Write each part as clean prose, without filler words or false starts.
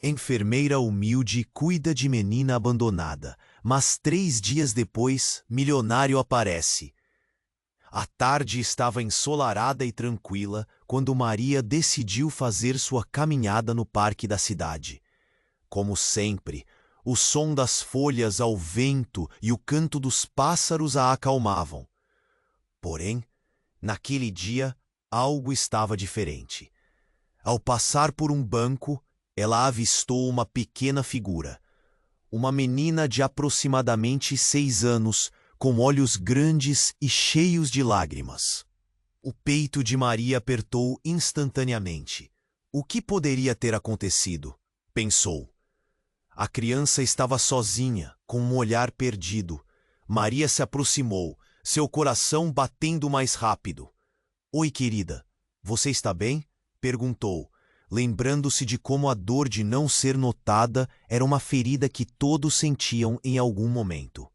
Enfermeira humilde cuida de menina abandonada, mas 3 dias depois, milionário aparece. A tarde estava ensolarada e tranquila quando Maria decidiu fazer sua caminhada no parque da cidade. Como sempre, o som das folhas ao vento e o canto dos pássaros a acalmavam. Porém, naquele dia, algo estava diferente. Ao passar por um banco, ela avistou uma pequena figura. Uma menina de aproximadamente 6 anos, com olhos grandes e cheios de lágrimas. O peito de Maria apertou instantaneamente. O que poderia ter acontecido? Pensou. A criança estava sozinha, com um olhar perdido. Maria se aproximou, seu coração batendo mais rápido. Oi, querida, você está bem? Perguntou, lembrando-se de como a dor de não ser notada era uma ferida que todos sentiam em algum momento.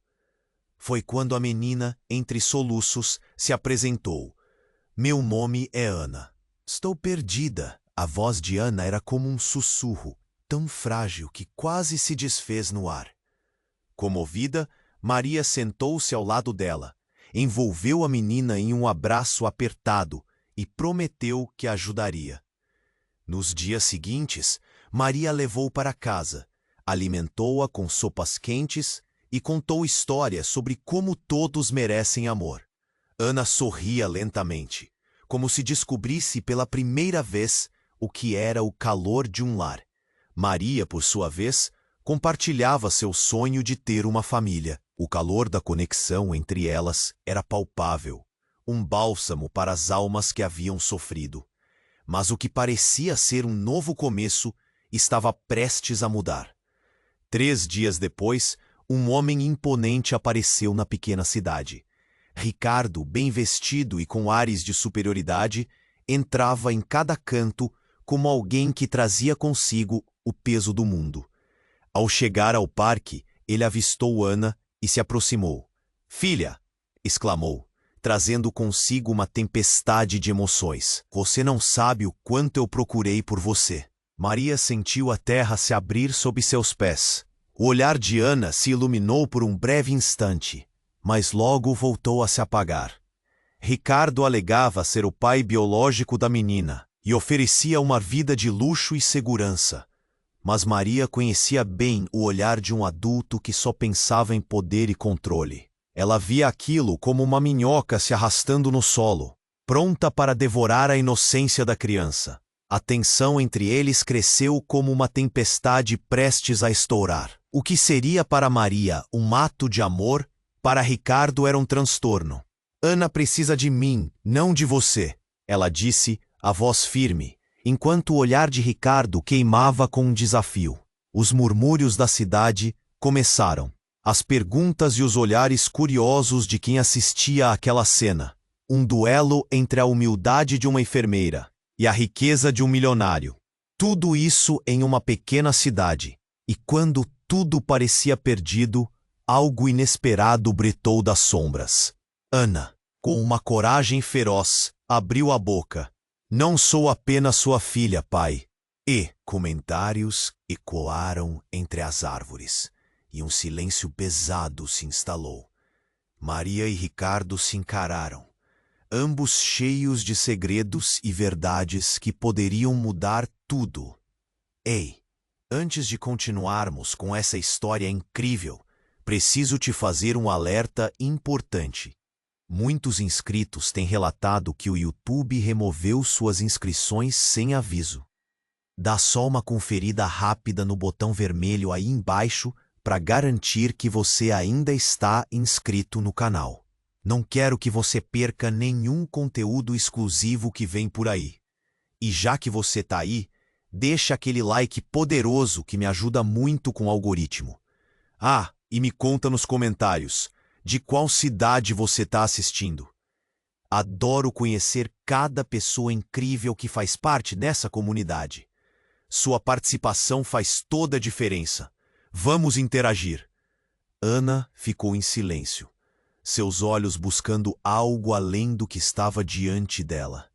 Foi quando a menina, entre soluços, se apresentou. Meu nome é Ana. Estou perdida. A voz de Ana era como um sussurro, tão frágil que quase se desfez no ar. Comovida, Maria sentou-se ao lado dela, envolveu a menina em um abraço apertado e prometeu que a ajudaria. Nos dias seguintes, Maria a levou para casa, alimentou-a com sopas quentes e contou histórias sobre como todos merecem amor. Ana sorria lentamente, como se descobrisse pela primeira vez o que era o calor de um lar. Maria, por sua vez, compartilhava seu sonho de ter uma família. O calor da conexão entre elas era palpável, um bálsamo para as almas que haviam sofrido. Mas o que parecia ser um novo começo estava prestes a mudar. 3 dias depois, um homem imponente apareceu na pequena cidade. Ricardo, bem vestido e com ares de superioridade, entrava em cada canto como alguém que trazia consigo o peso do mundo. Ao chegar ao parque, ele avistou Ana e se aproximou. Filha! Exclamou, trazendo consigo uma tempestade de emoções. Você não sabe o quanto eu procurei por você. Maria sentiu a terra se abrir sob seus pés. O olhar de Ana se iluminou por um breve instante, mas logo voltou a se apagar. Ricardo alegava ser o pai biológico da menina e oferecia uma vida de luxo e segurança. Mas Maria conhecia bem o olhar de um adulto que só pensava em poder e controle. Ela via aquilo como uma minhoca se arrastando no solo, pronta para devorar a inocência da criança. A tensão entre eles cresceu como uma tempestade prestes a estourar. O que seria para Maria um ato de amor, para Ricardo era um transtorno. Ana precisa de mim, não de você, ela disse, a voz firme, enquanto o olhar de Ricardo queimava com um desafio. Os murmúrios da cidade começaram. As perguntas e os olhares curiosos de quem assistia àquela cena. Um duelo entre a humildade de uma enfermeira e a riqueza de um milionário. Tudo isso em uma pequena cidade. E quando tudo parecia perdido, algo inesperado brotou das sombras. Ana, com uma coragem feroz, abriu a boca. Não sou apenas sua filha, pai. E comentários ecoaram entre as árvores. E um silêncio pesado se instalou. Maria e Ricardo se encararam, ambos cheios de segredos e verdades que poderiam mudar tudo. Ei, antes de continuarmos com essa história incrível, preciso te fazer um alerta importante. Muitos inscritos têm relatado que o YouTube removeu suas inscrições sem aviso. Dá só uma conferida rápida no botão vermelho aí embaixo para garantir que você ainda está inscrito no canal. Não quero que você perca nenhum conteúdo exclusivo que vem por aí. E já que você está aí, deixa aquele like poderoso que me ajuda muito com o algoritmo. Ah, e me conta nos comentários, de qual cidade você está assistindo. Adoro conhecer cada pessoa incrível que faz parte dessa comunidade. Sua participação faz toda a diferença. Vamos interagir. Ana ficou em silêncio, seus olhos buscando algo além do que estava diante dela.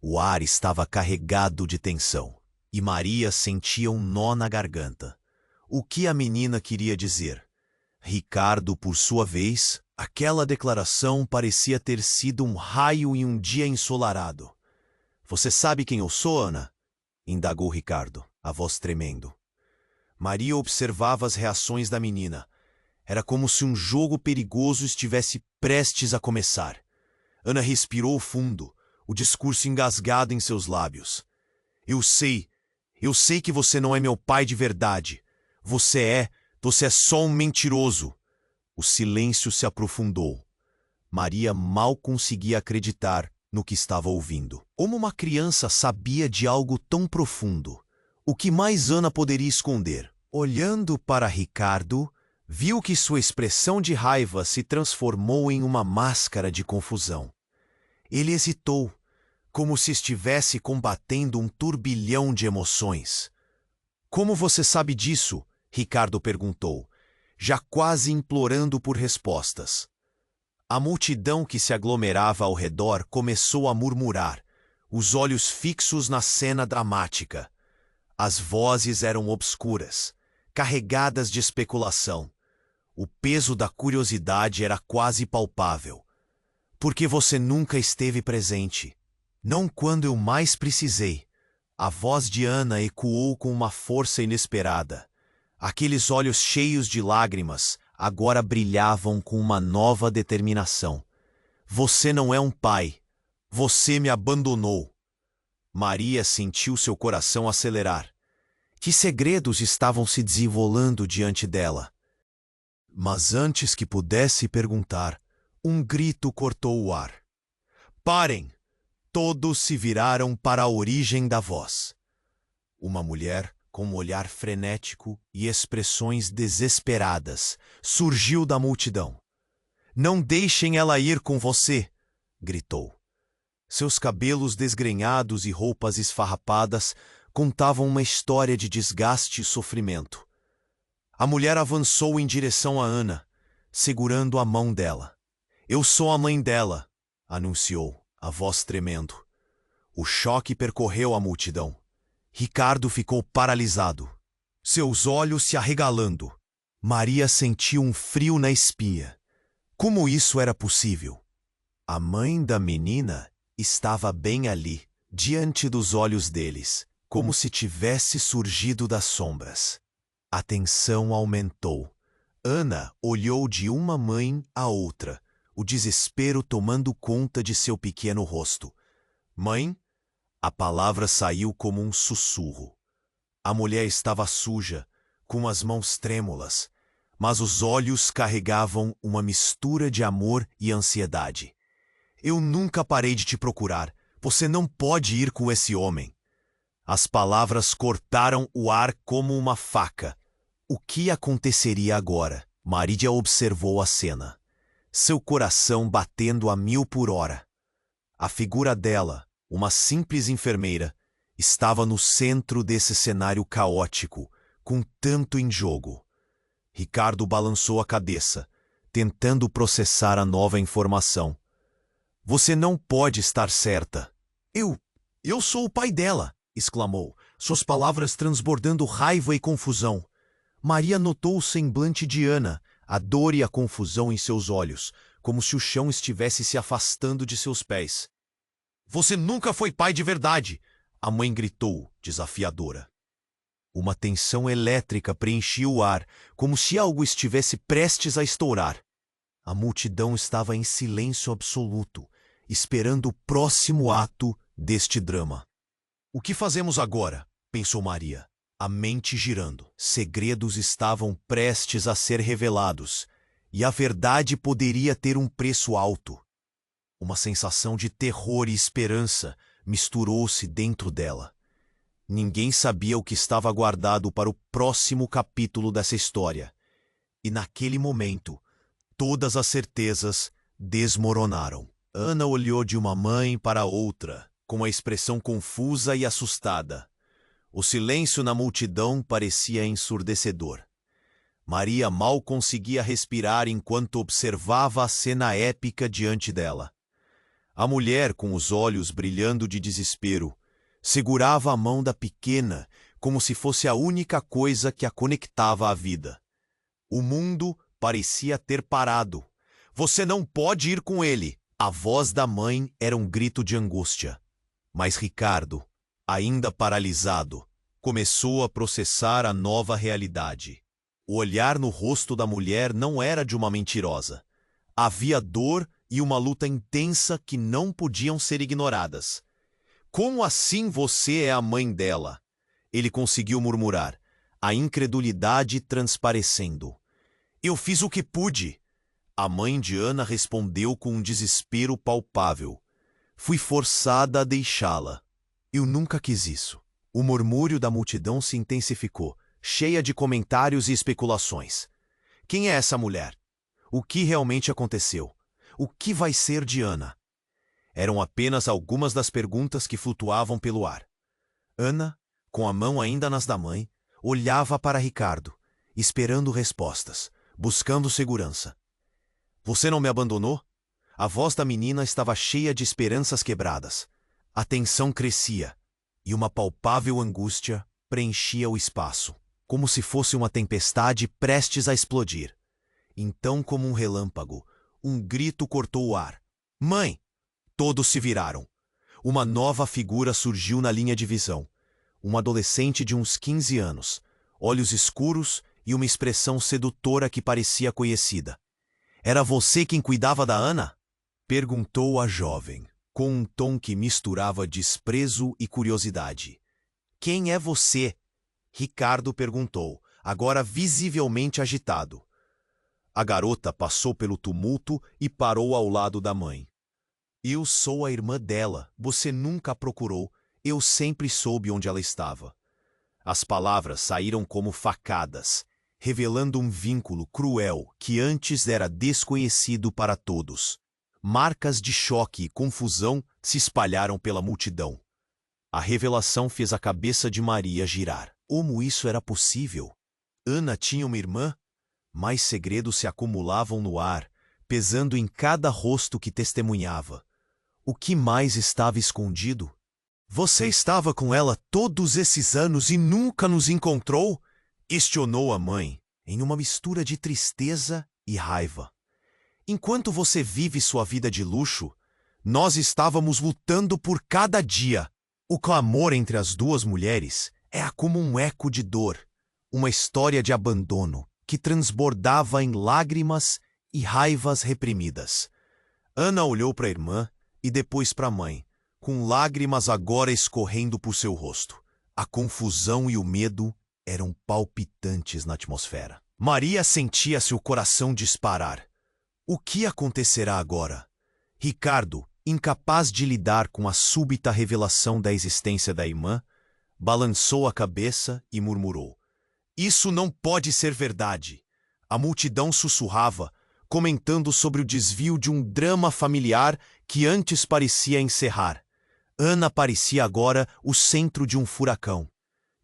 O ar estava carregado de tensão. e Maria sentia um nó na garganta. O que a menina queria dizer? Ricardo, por sua vez, aquela declaração parecia ter sido um raio em um dia ensolarado. Você sabe quem eu sou, Ana? Indagou Ricardo, a voz tremendo. Maria observava as reações da menina. Era como se um jogo perigoso estivesse prestes a começar. Ana respirou fundo, o discurso engasgado em seus lábios. Eu sei que você não é meu pai de verdade. Você é só um mentiroso. O silêncio se aprofundou. Maria mal conseguia acreditar no que estava ouvindo. Como uma criança sabia de algo tão profundo? O que mais Ana poderia esconder? Olhando para Ricardo, viu que sua expressão de raiva se transformou em uma máscara de confusão. Ele hesitou, como se estivesse combatendo um turbilhão de emoções. Como você sabe disso? Ricardo perguntou, já quase implorando por respostas. A multidão que se aglomerava ao redor começou a murmurar, os olhos fixos na cena dramática. As vozes eram obscuras, carregadas de especulação. O peso da curiosidade era quase palpável. Por que você nunca esteve presente? Não quando eu mais precisei. A voz de Ana ecoou com uma força inesperada. Aqueles olhos cheios de lágrimas agora brilhavam com uma nova determinação. Você não é um pai. Você me abandonou. Maria sentiu seu coração acelerar. Que segredos estavam se desenrolando diante dela? Mas antes que pudesse perguntar, um grito cortou o ar. Parem! Todos se viraram para a origem da voz. Uma mulher, com um olhar frenético e expressões desesperadas, surgiu da multidão. Não deixem ela ir com você! Gritou. Seus cabelos desgrenhados e roupas esfarrapadas contavam uma história de desgaste e sofrimento. A mulher avançou em direção a Ana, segurando a mão dela. Eu sou a mãe dela, anunciou, a voz tremendo. O choque percorreu a multidão. Ricardo ficou paralisado, seus olhos se arregalando. Maria sentiu um frio na espinha. Como isso era possível? A mãe da menina estava bem ali, diante dos olhos deles, como se tivesse surgido das sombras. A tensão aumentou. Ana olhou de uma mãe à outra, o desespero tomando conta de seu pequeno rosto. Mãe? A palavra saiu como um sussurro. A mulher estava suja, com as mãos trêmulas, mas os olhos carregavam uma mistura de amor e ansiedade. Eu nunca parei de te procurar. Você não pode ir com esse homem. As palavras cortaram o ar como uma faca. O que aconteceria agora? Maria observou a cena, seu coração batendo a 1000 por hora. A figura dela, uma simples enfermeira, estava no centro desse cenário caótico, com tanto em jogo. Ricardo balançou a cabeça, tentando processar a nova informação. Você não pode estar certa. Eu sou o pai dela, exclamou, suas palavras transbordando raiva e confusão. Maria notou o semblante de Ana, a dor e a confusão em seus olhos, como se o chão estivesse se afastando de seus pés. Você nunca foi pai de verdade! A mãe gritou, desafiadora. Uma tensão elétrica preenchia o ar, como se algo estivesse prestes a estourar. A multidão estava em silêncio absoluto, esperando o próximo ato deste drama. O que fazemos agora? Pensou Maria, a mente girando. Segredos estavam prestes a ser revelados, e a verdade poderia ter um preço alto. Uma sensação de terror e esperança misturou-se dentro dela. Ninguém sabia o que estava guardado para o próximo capítulo dessa história. E naquele momento, todas as certezas desmoronaram. Ana olhou de uma mãe para outra, com a expressão confusa e assustada. O silêncio na multidão parecia ensurdecedor. Maria mal conseguia respirar enquanto observava a cena épica diante dela. A mulher, com os olhos brilhando de desespero, Segurava a mão da pequena como se fosse a única coisa que a conectava à vida. O mundo parecia ter parado. Você não pode ir com ele. A voz da mãe era um grito de angústia. Mas Ricardo, ainda paralisado, começou a processar a nova realidade. O olhar no rosto da mulher não era de uma mentirosa. Havia dor e uma luta intensa que não podiam ser ignoradas. Como assim você é a mãe dela? Ele conseguiu murmurar, a incredulidade transparecendo. Eu fiz o que pude. A mãe de Ana respondeu com um desespero palpável. Fui forçada a deixá-la. Eu nunca quis isso. O murmúrio da multidão se intensificou, cheia de comentários e especulações. Quem é essa mulher? O que realmente aconteceu? O que vai ser de Ana? Eram apenas algumas das perguntas que flutuavam pelo ar. Ana, com a mão ainda nas da mãe, olhava para Ricardo, esperando respostas, buscando segurança. Você não me abandonou? A voz da menina estava cheia de esperanças quebradas. A tensão crescia, e uma palpável angústia preenchia o espaço, como se fosse uma tempestade prestes a explodir. Então, como um relâmpago, um grito cortou o ar. Mãe! Todos se viraram. Uma nova figura surgiu na linha de visão. Uma adolescente de uns 15 anos, olhos escuros e uma expressão sedutora que parecia conhecida. Era você quem cuidava da Ana? Perguntou a jovem, com um tom que misturava desprezo e curiosidade. Quem é você? Ricardo perguntou, agora visivelmente agitado. A garota passou pelo tumulto e parou ao lado da mãe. Eu sou a irmã dela, você nunca a procurou, eu sempre soube onde ela estava. As palavras saíram como facadas, revelando um vínculo cruel que antes era desconhecido para todos. Marcas de choque e confusão se espalharam pela multidão. A revelação fez a cabeça de Maria girar. Como isso era possível? Ana tinha uma irmã? Mais segredos se acumulavam no ar, pesando em cada rosto que testemunhava. O que mais estava escondido? Você estava com ela todos esses anos e nunca nos encontrou? Questionou a mãe, em uma mistura de tristeza e raiva. Enquanto você vive sua vida de luxo, nós estávamos lutando por cada dia. O clamor entre as duas mulheres era como um eco de dor, uma história de abandono que transbordava em lágrimas e raivas reprimidas. Ana olhou para a irmã e depois para a mãe, com lágrimas agora escorrendo por seu rosto. A confusão e o medo eram palpitantes na atmosfera. Maria sentia seu coração disparar. O que acontecerá agora? Ricardo, incapaz de lidar com a súbita revelação da existência da irmã, balançou a cabeça e murmurou. Isso não pode ser verdade. A multidão sussurrava, comentando sobre o desvio de um drama familiar que antes parecia encerrar. Ana parecia agora o centro de um furacão.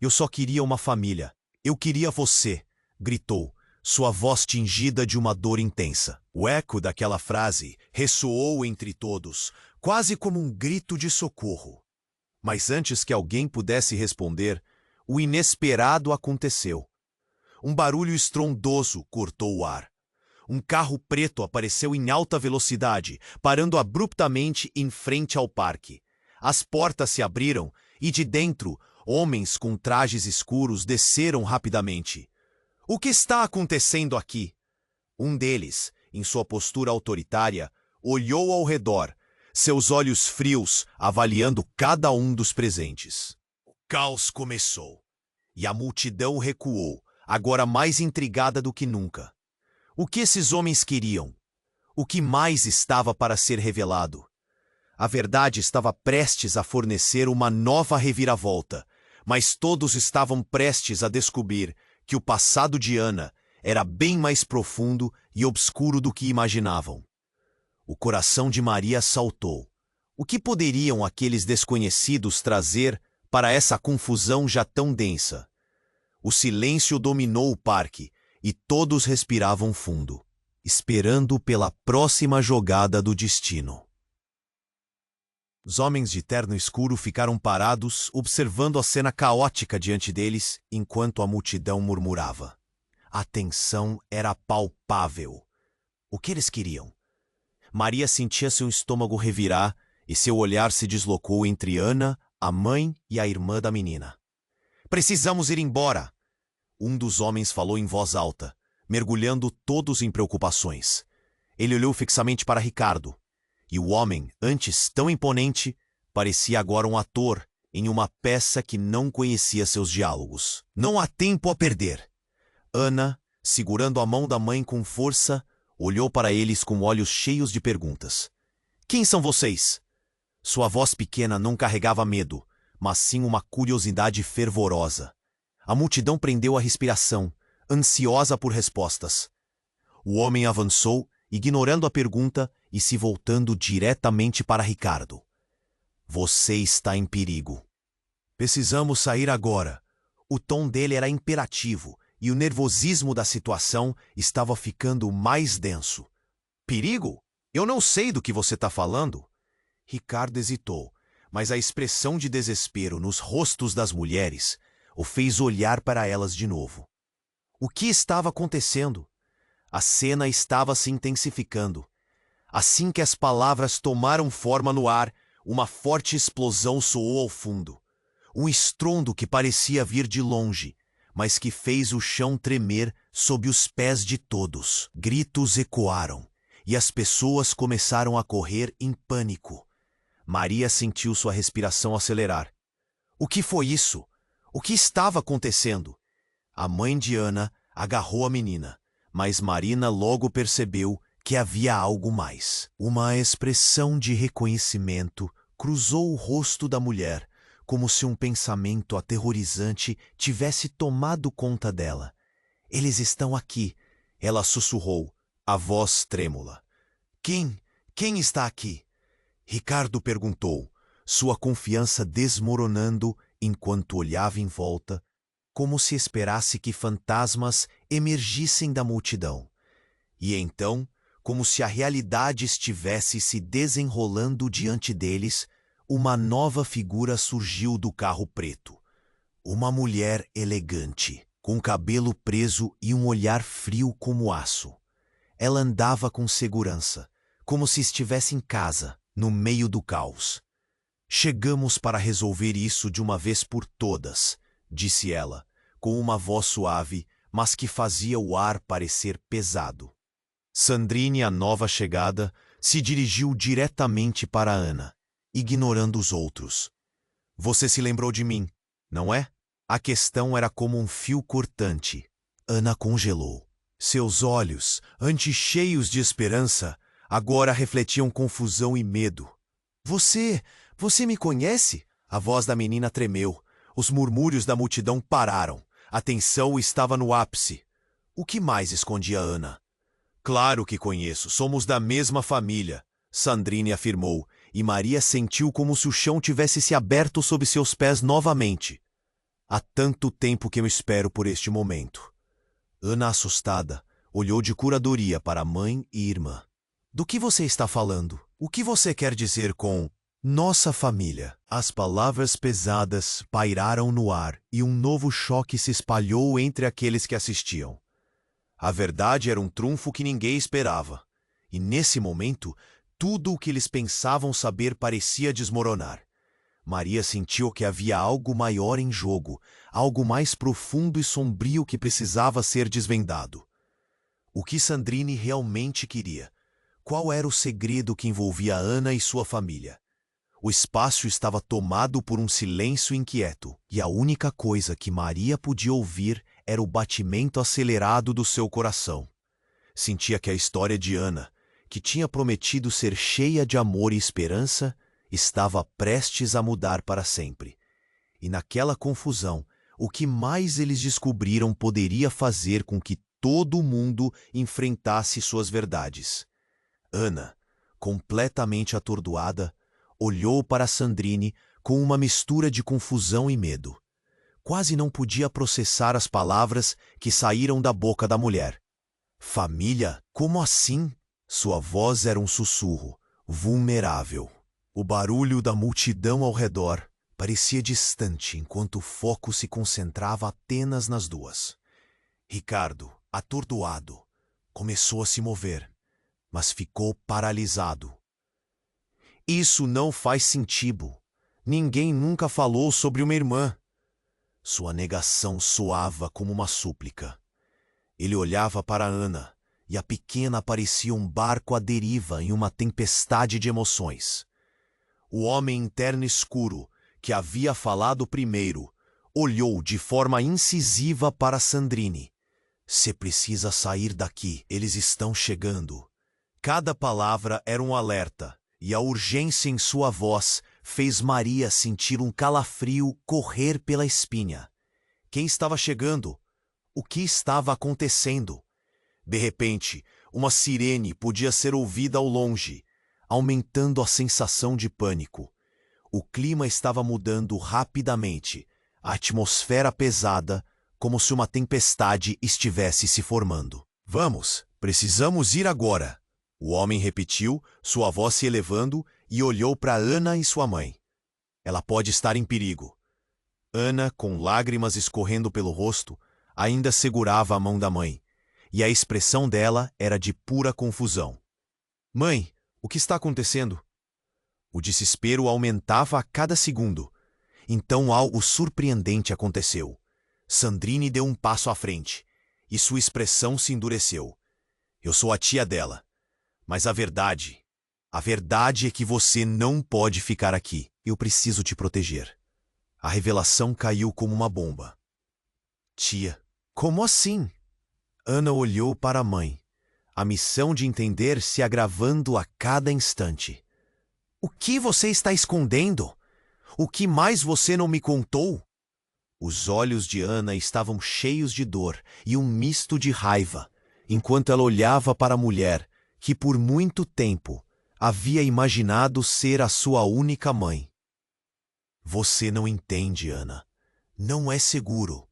Eu só queria uma família. Eu queria você, gritou, sua voz tingida de uma dor intensa. O eco daquela frase ressoou entre todos, quase como um grito de socorro. Mas antes que alguém pudesse responder, o inesperado aconteceu. Um barulho estrondoso cortou o ar. Um carro preto apareceu em alta velocidade, parando abruptamente em frente ao parque. As portas se abriram e de dentro, homens com trajes escuros desceram rapidamente. O que está acontecendo aqui? Um deles, em sua postura autoritária, olhou ao redor, seus olhos frios avaliando cada um dos presentes. O caos começou, e a multidão recuou, agora mais intrigada do que nunca. O que esses homens queriam? O que mais estava para ser revelado? A verdade estava prestes a fornecer uma nova reviravolta, mas todos estavam prestes a descobrir que o passado de Ana era bem mais profundo e obscuro do que imaginavam. O coração de Maria saltou. O que poderiam aqueles desconhecidos trazer para essa confusão já tão densa? O silêncio dominou o parque e todos respiravam fundo, esperando pela próxima jogada do destino. Os homens de terno escuro ficaram parados, observando a cena caótica diante deles, enquanto a multidão murmurava. A tensão era palpável. O que eles queriam? Maria sentia seu estômago revirar e seu olhar se deslocou entre Ana, a mãe e a irmã da menina. Precisamos ir embora! Um dos homens falou em voz alta, mergulhando todos em preocupações. Ele olhou fixamente para Ricardo. E o homem, antes tão imponente, parecia agora um ator em uma peça que não conhecia seus diálogos. Não há tempo a perder. Ana, segurando a mão da mãe com força, olhou para eles com olhos cheios de perguntas. Quem são vocês? Sua voz pequena não carregava medo, mas sim uma curiosidade fervorosa. A multidão prendeu a respiração, ansiosa por respostas. O homem avançou, ignorando a pergunta e se voltando diretamente para Ricardo. Você está em perigo. Precisamos sair agora. O tom dele era imperativo e o nervosismo da situação estava ficando mais denso. Perigo? Eu não sei do que você está falando. Ricardo hesitou, mas a expressão de desespero nos rostos das mulheres o fez olhar para elas de novo. O que estava acontecendo? A cena estava se intensificando. Assim que as palavras tomaram forma no ar, uma forte explosão soou ao fundo. Um estrondo que parecia vir de longe, mas que fez o chão tremer sob os pés de todos. Gritos ecoaram, e as pessoas começaram a correr em pânico. Maria sentiu sua respiração acelerar. O que foi isso? O que estava acontecendo? A mãe de Ana agarrou a menina, mas Marina logo percebeu que havia algo mais. Uma expressão de reconhecimento cruzou o rosto da mulher, como se um pensamento aterrorizante tivesse tomado conta dela. Eles estão aqui, ela sussurrou, a voz trêmula. Quem está aqui? Ricardo perguntou, sua confiança desmoronando enquanto olhava em volta, como se esperasse que fantasmas emergissem da multidão. E então, como se a realidade estivesse se desenrolando diante deles, uma nova figura surgiu do carro preto. Uma mulher elegante, com cabelo preso e um olhar frio como aço. Ela andava com segurança, como se estivesse em casa, no meio do caos. Chegamos para resolver isso de uma vez por todas, disse ela, com uma voz suave, mas que fazia o ar parecer pesado. Sandrine, a nova chegada, se dirigiu diretamente para Ana, ignorando os outros. Você se lembrou de mim, não é? A questão era como um fio cortante. Ana congelou. Seus olhos, antes cheios de esperança, agora refletiam confusão e medo. Você me conhece? A voz da menina tremeu. Os murmúrios da multidão pararam. A tensão estava no ápice. O que mais escondia Ana? Claro que conheço, somos da mesma família, Sandrine afirmou, e Maria sentiu como se o chão tivesse se aberto sob seus pés novamente. Há tanto tempo que eu espero por este momento. Ana, assustada, olhou de curadoria para a mãe e irmã. Do que você está falando? O que você quer dizer com nossa família? As palavras pesadas pairaram no ar e um novo choque se espalhou entre aqueles que assistiam. A verdade era um trunfo que ninguém esperava. E nesse momento, tudo o que eles pensavam saber parecia desmoronar. Maria sentiu que havia algo maior em jogo, algo mais profundo e sombrio que precisava ser desvendado. O que Sandrine realmente queria? Qual era o segredo que envolvia Ana e sua família? O espaço estava tomado por um silêncio inquieto, e a única coisa que Maria podia ouvir era o batimento acelerado do seu coração. Sentia que a história de Ana, que tinha prometido ser cheia de amor e esperança, estava prestes a mudar para sempre. E naquela confusão, o que mais eles descobriram poderia fazer com que todo mundo enfrentasse suas verdades. Ana, completamente atordoada, olhou para Sandrine com uma mistura de confusão e medo. Quase não podia processar as palavras que saíram da boca da mulher. Família? Como assim? Sua voz era um sussurro, vulnerável. O barulho da multidão ao redor parecia distante enquanto o foco se concentrava apenas nas duas. Ricardo, atordoado, começou a se mover, mas ficou paralisado. Isso não faz sentido. Ninguém nunca falou sobre uma irmã. Sua negação soava como uma súplica. Ele olhava para Ana, e a pequena parecia um barco à deriva em uma tempestade de emoções. O homem interno escuro, que havia falado primeiro, olhou de forma incisiva para Sandrine. Você precisa sair daqui, eles estão chegando. Cada palavra era um alerta, e a urgência em sua voz fez Maria sentir um calafrio correr pela espinha. Quem estava chegando? O que estava acontecendo? De repente, uma sirene podia ser ouvida ao longe, aumentando a sensação de pânico. O clima estava mudando rapidamente, a atmosfera pesada, como se uma tempestade estivesse se formando. Vamos, precisamos ir agora. O homem repetiu, sua voz se elevando, e olhou para Ana e sua mãe. Ela pode estar em perigo. Ana, com lágrimas escorrendo pelo rosto, ainda segurava a mão da mãe, e a expressão dela era de pura confusão. Mãe, o que está acontecendo? O desespero aumentava a cada segundo. Então algo surpreendente aconteceu. Sandrine deu um passo à frente, e sua expressão se endureceu. Eu sou a tia dela. Mas a verdade é que você não pode ficar aqui. Eu preciso te proteger. A revelação caiu como uma bomba. Tia, como assim? Ana olhou para a mãe, a missão de entender se agravando a cada instante. O que você está escondendo? O que mais você não me contou? Os olhos de Ana estavam cheios de dor e um misto de raiva, enquanto ela olhava para a mulher que por muito tempo havia imaginado ser a sua única mãe. Você não entende, Ana. Não é seguro.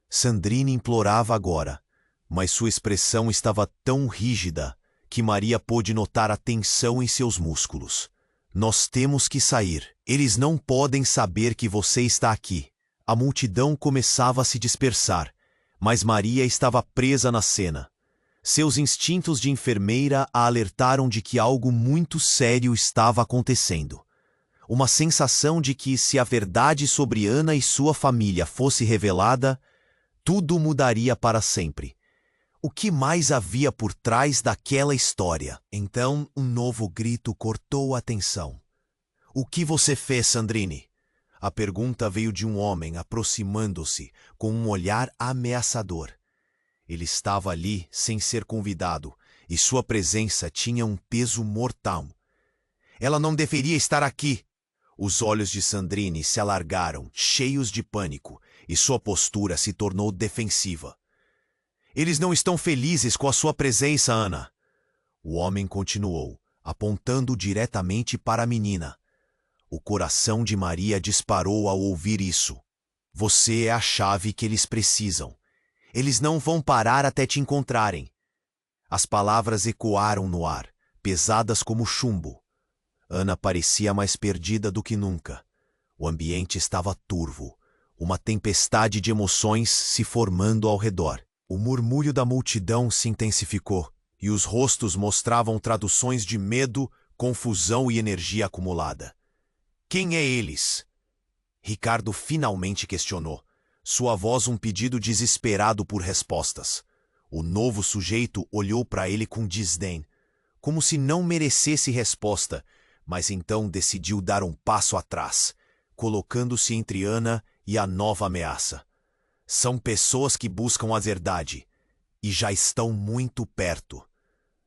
Sandrine implorava agora, mas sua expressão estava tão rígida que Maria pôde notar a tensão em seus músculos. Nós temos que sair. Eles não podem saber que você está aqui. A multidão começava a se dispersar, mas Maria estava presa na cena. Seus instintos de enfermeira a alertaram de que algo muito sério estava acontecendo. Uma sensação de que, se a verdade sobre Ana e sua família fosse revelada, tudo mudaria para sempre. O que mais havia por trás daquela história? Então, um novo grito cortou a tensão. O que você fez, Sandrine? A pergunta veio de um homem aproximando-se com um olhar ameaçador. Ele estava ali sem ser convidado, e sua presença tinha um peso mortal. Ela não deveria estar aqui. Os olhos de Sandrine se alargaram, cheios de pânico, e sua postura se tornou defensiva. Eles não estão felizes com a sua presença, Ana. O homem continuou, apontando diretamente para a menina. O coração de Maria disparou ao ouvir isso. Você é a chave que eles precisam. Eles não vão parar até te encontrarem. As palavras ecoaram no ar, pesadas como chumbo. Ana parecia mais perdida do que nunca. O ambiente estava turvo, uma tempestade de emoções se formando ao redor. O murmúrio da multidão se intensificou, e os rostos mostravam traduções de medo, confusão e energia acumulada. Quem é eles? Ricardo finalmente questionou. Sua voz um pedido desesperado por respostas. O novo sujeito olhou para ele com desdém, como se não merecesse resposta, mas então decidiu dar um passo atrás, colocando-se entre Ana e a nova ameaça. São pessoas que buscam a verdade, e já estão muito perto.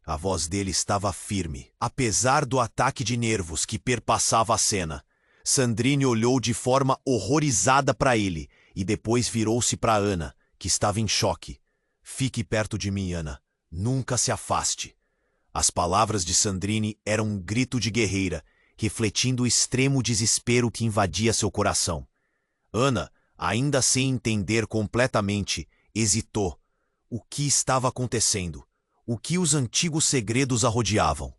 A voz dele estava firme, apesar do ataque de nervos que perpassava a cena. Sandrine olhou de forma horrorizada para ele, e depois virou-se para Ana, que estava em choque. Fique perto de mim, Ana. Nunca se afaste. As palavras de Sandrine eram um grito de guerreira, refletindo o extremo desespero que invadia seu coração. Ana, ainda sem entender completamente, hesitou. O que estava acontecendo? O que os antigos segredos a rodeavam?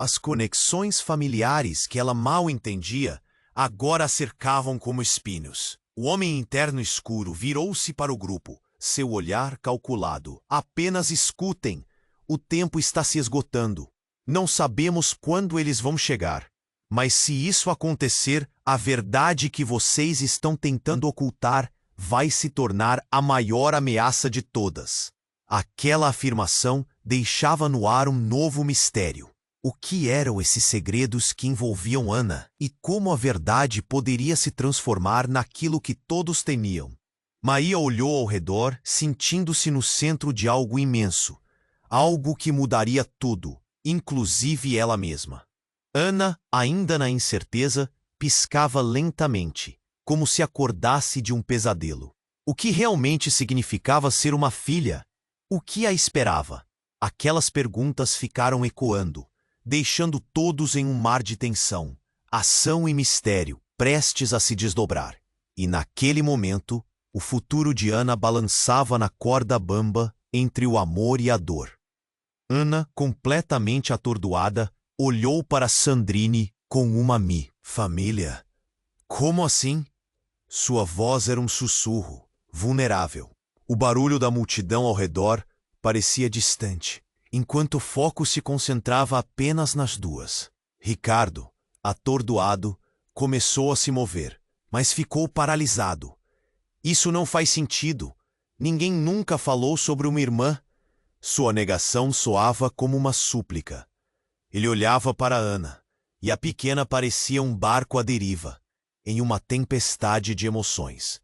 As conexões familiares que ela mal entendia agora a cercavam como espinhos. O homem interno escuro virou-se para o grupo, seu olhar calculado. Apenas escutem. O tempo está se esgotando. Não sabemos quando eles vão chegar. Mas se isso acontecer, a verdade que vocês estão tentando ocultar vai se tornar a maior ameaça de todas. Aquela afirmação deixava no ar um novo mistério. O que eram esses segredos que envolviam Ana e como a verdade poderia se transformar naquilo que todos temiam? Maria olhou ao redor, sentindo-se no centro de algo imenso, algo que mudaria tudo, inclusive ela mesma. Ana, ainda na incerteza, piscava lentamente, como se acordasse de um pesadelo. O que realmente significava ser uma filha? O que a esperava? Aquelas perguntas ficaram ecoando, deixando todos em um mar de tensão, ação e mistério, prestes a se desdobrar. E naquele momento, o futuro de Ana balançava na corda bamba entre o amor e a dor. Ana, completamente atordoada, olhou para Sandrine com uma família. Como assim? Sua voz era um sussurro, vulnerável. O barulho da multidão ao redor parecia distante, enquanto o foco se concentrava apenas nas duas. Ricardo, atordoado, começou a se mover, mas ficou paralisado. Isso não faz sentido. Ninguém nunca falou sobre uma irmã. Sua negação soava como uma súplica. Ele olhava para Ana, e a pequena parecia um barco à deriva, em uma tempestade de emoções.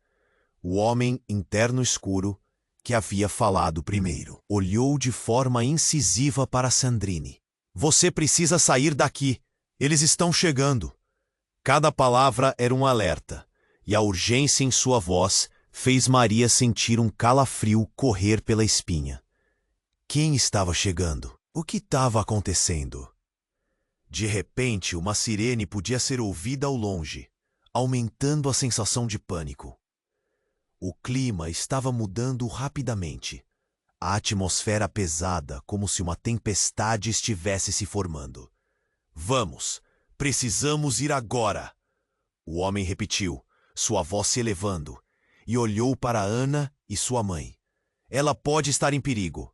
O homem interno escuro, que havia falado primeiro, olhou de forma incisiva para Sandrine. Você precisa sair daqui. Eles estão chegando. Cada palavra era um alerta, e a urgência em sua voz fez Maria sentir um calafrio correr pela espinha. Quem estava chegando? O que estava acontecendo? De repente, uma sirene podia ser ouvida ao longe, aumentando a sensação de pânico. O clima estava mudando rapidamente. A atmosfera pesada, como se uma tempestade estivesse se formando. Vamos, precisamos ir agora! O homem repetiu, sua voz se elevando, e olhou para Ana e sua mãe. Ela pode estar em perigo.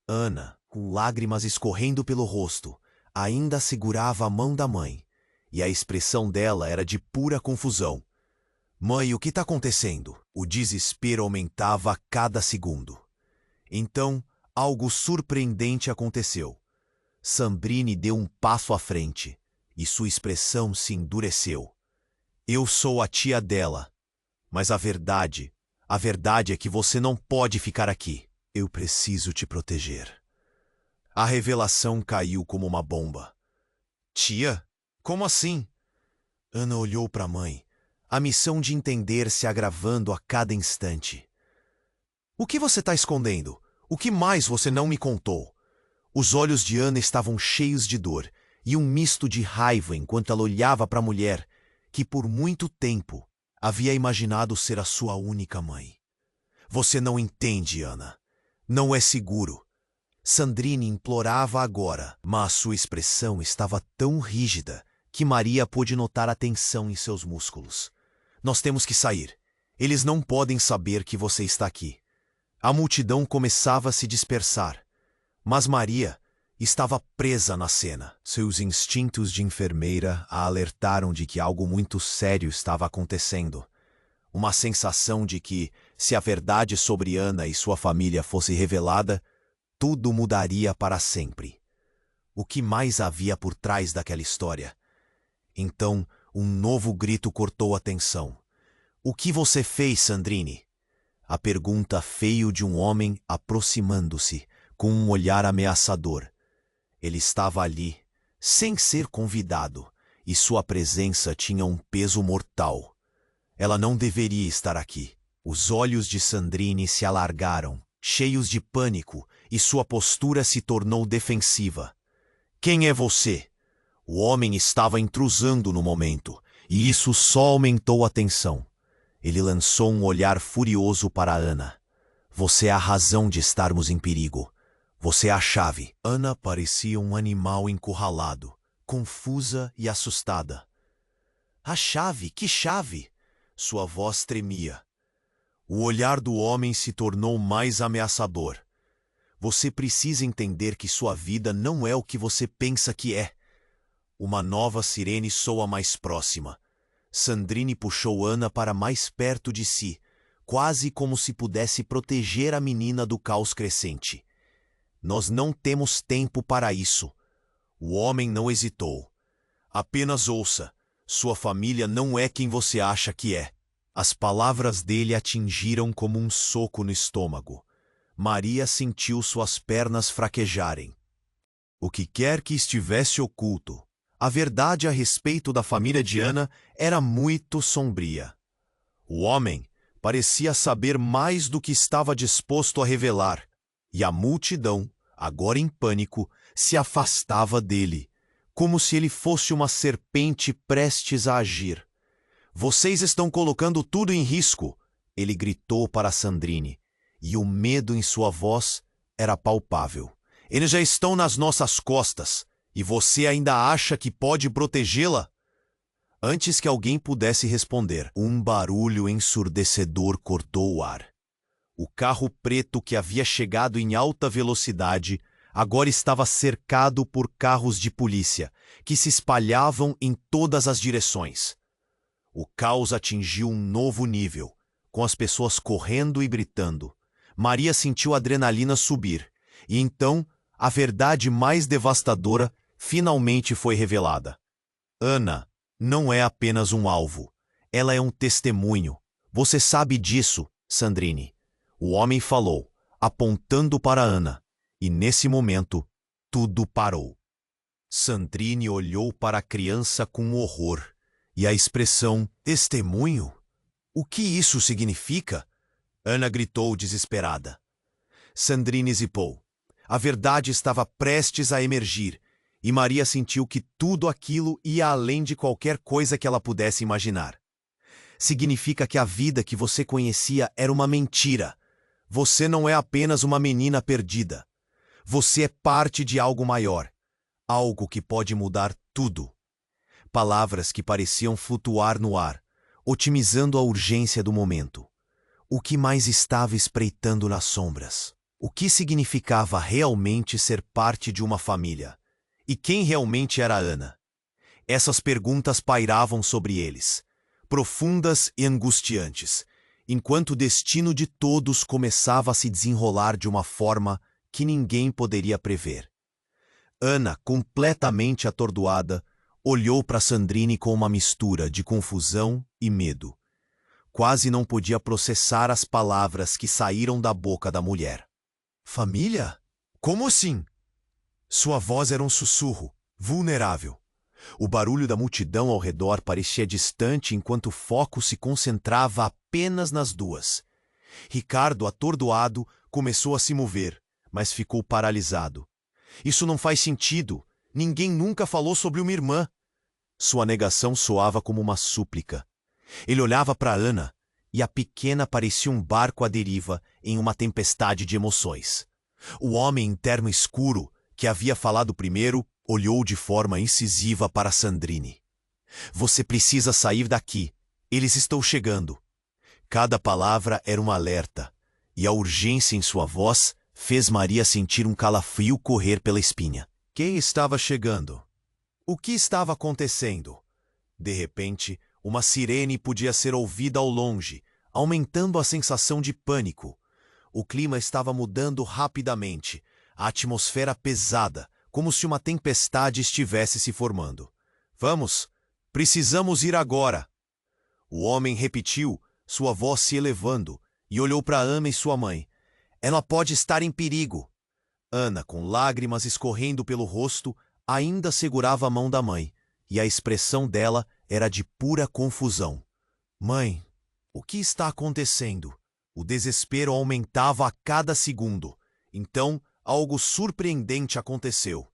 Ana, com lágrimas escorrendo pelo rosto, ainda segurava a mão da mãe, e a expressão dela era de pura confusão. Mãe, o que está acontecendo? O desespero aumentava a cada segundo. Então, algo surpreendente aconteceu. Sandrine deu um passo à frente, e sua expressão se endureceu. Eu sou a tia dela, mas a verdade é que você não pode ficar aqui. Eu preciso te proteger. A revelação caiu como uma bomba. Tia? Como assim? Ana olhou para a mãe, a missão de entender se agravando a cada instante. O que você está escondendo? O que mais você não me contou? Os olhos de Ana estavam cheios de dor e um misto de raiva enquanto ela olhava para a mulher que por muito tempo havia imaginado ser a sua única mãe. Você não entende, Ana. Não é seguro. Sandrine implorava agora, mas sua expressão estava tão rígida que Maria pôde notar a tensão em seus músculos. Nós temos que sair. Eles não podem saber que você está aqui. A multidão começava a se dispersar, mas Maria estava presa na cena. Seus instintos de enfermeira a alertaram de que algo muito sério estava acontecendo. Uma sensação de que, se a verdade sobre Ana e sua família fosse revelada, tudo mudaria para sempre. O que mais havia por trás daquela história? Então, um novo grito cortou a tensão. O que você fez, Sandrine? A pergunta feio de um homem aproximando-se, com um olhar ameaçador. Ele estava ali, sem ser convidado, e sua presença tinha um peso mortal. Ela não deveria estar aqui. Os olhos de Sandrine se alargaram, cheios de pânico, e sua postura se tornou defensiva. Quem é você? O homem estava intrusando no momento, e isso só aumentou a tensão. Ele lançou um olhar furioso para Ana. Você é a razão de estarmos em perigo. Você é a chave. Ana parecia um animal encurralado, confusa e assustada. A chave, que chave? Sua voz tremia. O olhar do homem se tornou mais ameaçador. Você precisa entender que sua vida não é o que você pensa que é. Uma nova sirene soa mais próxima. Sandrine puxou Ana para mais perto de si, quase como se pudesse proteger a menina do caos crescente. Nós não temos tempo para isso. O homem não hesitou. Apenas ouça. Sua família não é quem você acha que é. As palavras dele atingiram como um soco no estômago. Maria sentiu suas pernas fraquejarem. O que quer que estivesse oculto, a verdade a respeito da família de Ana era muito sombria. O homem parecia saber mais do que estava disposto a revelar, e a multidão, agora em pânico, se afastava dele, como se ele fosse uma serpente prestes a agir. Vocês estão colocando tudo em risco, ele gritou para Sandrine, e o medo em sua voz era palpável. Eles já estão nas nossas costas, e você ainda acha que pode protegê-la? Antes que alguém pudesse responder, um barulho ensurdecedor cortou o ar. O carro preto que havia chegado em alta velocidade agora estava cercado por carros de polícia, que se espalhavam em todas as direções. O caos atingiu um novo nível, com as pessoas correndo e gritando. Maria sentiu a adrenalina subir, e então a verdade mais devastadora finalmente foi revelada. Ana não é apenas um alvo, ela é um testemunho. Você sabe disso, Sandrine. O homem falou, apontando para Ana, e nesse momento, tudo parou. Sandrine olhou para a criança com horror, e a expressão testemunho? O que isso significa? Ana gritou desesperada. Sandrine zipou. A verdade estava prestes a emergir, e Maria sentiu que tudo aquilo ia além de qualquer coisa que ela pudesse imaginar. Significa que a vida que você conhecia era uma mentira. Você não é apenas uma menina perdida. Você é parte de algo maior, algo que pode mudar tudo. Palavras que pareciam flutuar no ar, otimizando a urgência do momento. O que mais estava espreitando nas sombras? O que significava realmente ser parte de uma família? E quem realmente era Ana? Essas perguntas pairavam sobre eles, profundas e angustiantes, enquanto o destino de todos começava a se desenrolar de uma forma que ninguém poderia prever. Ana, completamente atordoada, olhou para Sandrine com uma mistura de confusão e medo. Quase não podia processar as palavras que saíram da boca da mulher. Família? Como assim? Sua voz era um sussurro, vulnerável. O barulho da multidão ao redor parecia distante enquanto o foco se concentrava apenas nas duas. Ricardo, atordoado, começou a se mover, mas ficou paralisado. Isso não faz sentido. Ninguém nunca falou sobre uma irmã. Sua negação soava como uma súplica. Ele olhava para Ana, e a pequena parecia um barco à deriva em uma tempestade de emoções. O homem em terno escuro, que havia falado primeiro, olhou de forma incisiva para Sandrine. Você precisa sair daqui. Eles estão chegando. Cada palavra era um alerta, e a urgência em sua voz fez Maria sentir um calafrio correr pela espinha. Quem estava chegando? O que estava acontecendo? De repente, uma sirene podia ser ouvida ao longe, aumentando a sensação de pânico. O clima estava mudando rapidamente, a atmosfera pesada, como se uma tempestade estivesse se formando. Vamos, precisamos ir agora. O homem repetiu, sua voz se elevando, e olhou para Ana e sua mãe. Ela pode estar em perigo. Ana, com lágrimas escorrendo pelo rosto, ainda segurava a mão da mãe, e a expressão dela era de pura confusão. Mãe, o que está acontecendo? O desespero aumentava a cada segundo. Então, algo surpreendente aconteceu.